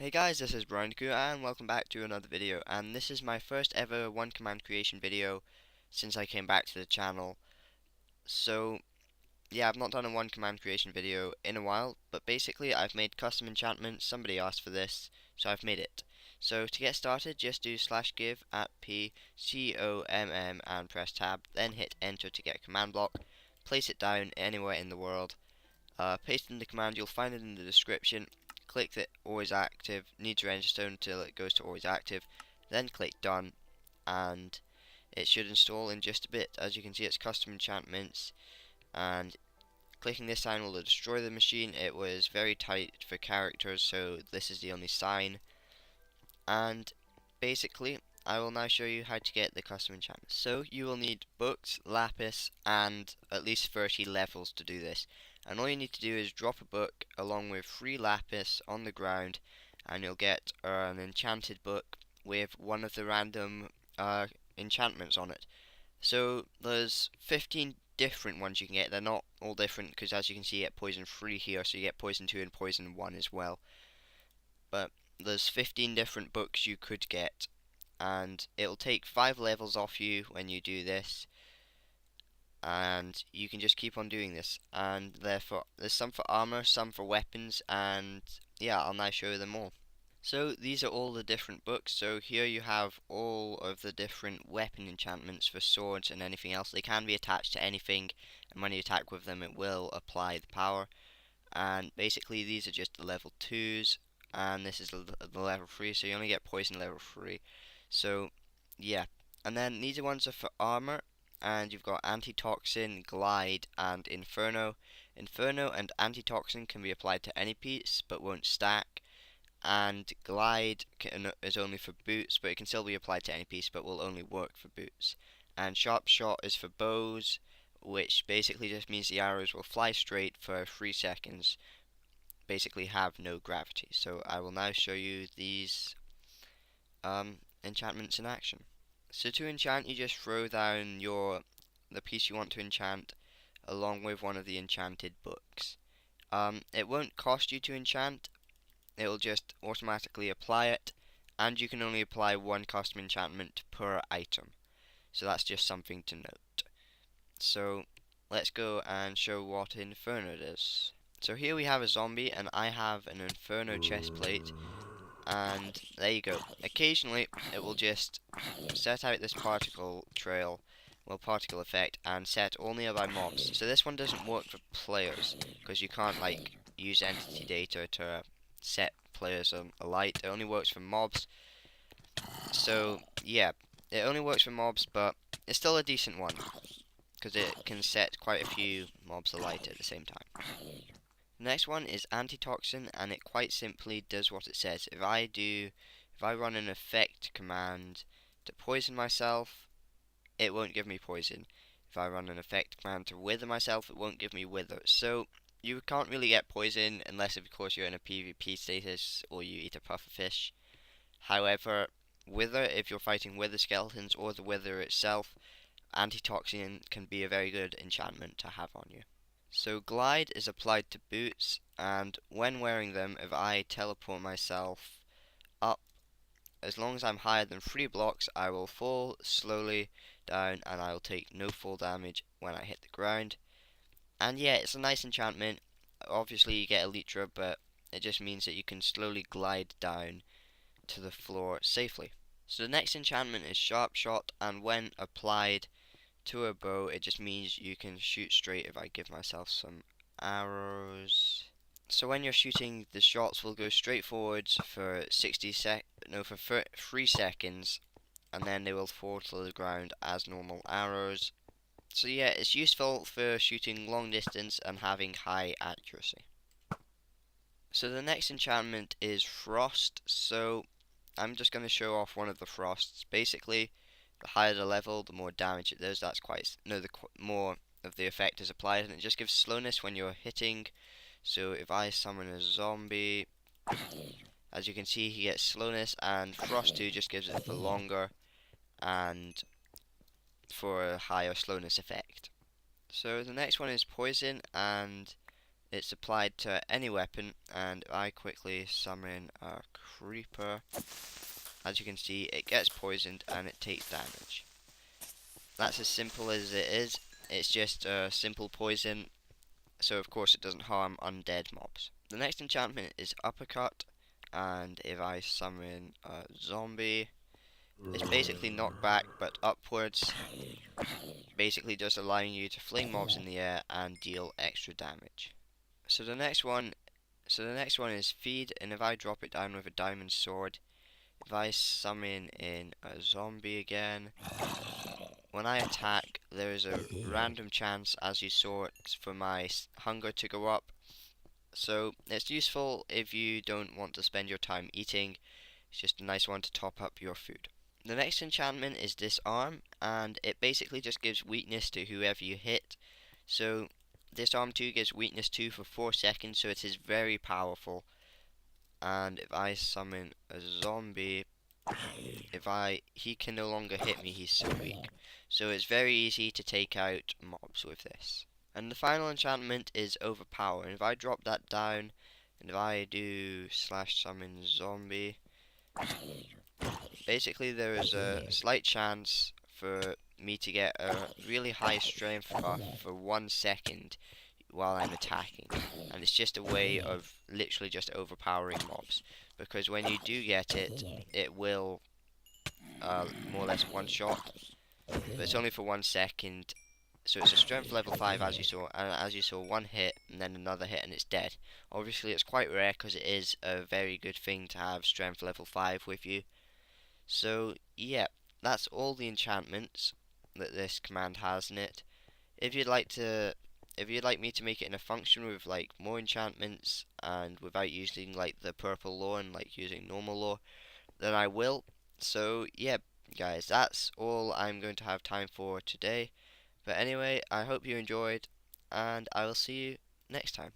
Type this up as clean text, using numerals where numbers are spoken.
Hey guys, this is MrGarretto and welcome back to another video, and this is my first ever one command creation video since I came back to the channel. So yeah, I've not done a one command creation video in a while, but basically I've made custom enchantments. Somebody asked for this, so I've made it. So to get started, just do /give at @p_comm and press tab, then hit enter to get a command block. Place it down anywhere in the world. Paste in the command, you'll find it in the description. Click the always active, needs register until it goes to always active, then click done, and it should install in just a bit. As you can see, it's custom enchantments, and clicking this sign will destroy the machine. It was very tight for characters, so this is the only sign. And basically I will now show you how to get the custom enchantments. So you will need books, lapis, and at least 30 levels to do this. And all you need to do is drop a book along with 3 lapis on the ground, and you'll get an enchanted book with one of the random enchantments on it. So there's 15 different ones you can get. They're not all different because, as you can see, you get poison 3 here, so you get poison 2 and poison 1 as well. But there's 15 different books you could get, and it'll take 5 levels off you when you do this, and you can just keep on doing this. And therefore there's some for armor, some for weapons, and yeah, I'll now show them all. So these are all the different books. So here you have all of the different weapon enchantments for swords and anything else. They can be attached to anything, and when you attack with them it will apply the power. And basically these are just the level 2s, and this is the level 3, so you only get poison level 3. So yeah, and then these are ones are for armor, and you've got Antitoxin, Glide, and Inferno. Inferno and Antitoxin can be applied to any piece but won't stack, and Glide is only for boots, but it can still be applied to any piece but will only work for boots. And Sharp Shot is for bows, which basically just means the arrows will fly straight for 3 seconds, basically have no gravity. So I will now show you these enchantments in action. So to enchant, you just throw down the piece you want to enchant along with one of the enchanted books. It won't cost you to enchant, it will just automatically apply it, and you can only apply one custom enchantment per item. So that's just something to note. So let's go and show what Inferno is. So here we have a zombie, and I have an Inferno chestplate, and there you go. Occasionally it will just set out this particle trail, well, particle effect, and set all nearby mobs. So this one doesn't work for players because you can't like use entity data to set players alight. It only works for mobs. So yeah, it only works for mobs, but it's still a decent one because it can set quite a few mobs alight at the same time. The next one is Antitoxin, and it quite simply does what it says. If I run an effect command to poison myself, it won't give me poison. If I run an effect command to wither myself, it won't give me wither. So you can't really get poison unless, of course, you're in a PvP status or you eat a pufferfish. However, wither, if you're fighting wither skeletons or the wither itself, Antitoxin can be a very good enchantment to have on you. So Glide is applied to boots, and when wearing them, if I teleport myself up, as long as I'm higher than 3 blocks, I will fall slowly down and I will take no fall damage when I hit the ground. And yeah, it's a nice enchantment. Obviously you get Elytra, but it just means that you can slowly glide down to the floor safely. So the next enchantment is Sharp Shot, and when applied to a bow, it just means you can shoot straight. If I give myself some arrows, so when you're shooting, the shots will go straight forwards for 3 seconds, and then they will fall to the ground as normal arrows. So yeah, it's useful for shooting long distance and having high accuracy. So the next enchantment is Frost. So I'm just going to show off one of the frosts. Basically, the higher the level, the more damage it does. That's the more of the effect is applied, and it just gives slowness when you're hitting. So if I summon a zombie, as you can see, he gets slowness, and Frost 2 just gives it for longer and for a higher slowness effect. So the next one is Poison, and It's applied to any weapon, and I quickly summon a creeper. As you can see, it gets poisoned and it takes damage. That's as simple as it is. It's just a simple poison, so of course it doesn't harm undead mobs. The next enchantment is Uppercut, and if I summon a zombie, it's basically knockback but upwards, basically just allowing you to fling mobs in the air and deal extra damage. So the next one is Feed, and if I drop it down with a diamond sword, if I summon in a zombie again, when I attack, there is a random chance, as you saw it, for my hunger to go up. So it's useful if you don't want to spend your time eating. It's just a nice one to top up your food. The next enchantment is Disarm, and it basically just gives weakness to whoever you hit. So Disarm 2 gives weakness 2 for 4 seconds, so it is very powerful. And if I summon a zombie, he can no longer hit me, he's so weak. So it's very easy to take out mobs with this. And the final enchantment is Overpower, and if I drop that down, and if I do slash summon zombie, basically there is a slight chance for me to get a really high strength buff for 1 second while I'm attacking, and it's just a way of literally just overpowering mobs, because when you do get it, it will more or less one shot, but it's only for 1 second. So it's a strength level 5, as you saw, and as you saw, one hit and then another hit and it's dead. Obviously it's quite rare because it is a very good thing to have strength level 5 with you. So yeah, that's all the enchantments that this command has in it. If you'd like me to make it in a function with like more enchantments and without using like the purple lore and like using normal lore, then I will. So yeah, guys, that's all I'm going to have time for today. But anyway, I hope you enjoyed, and I will see you next time.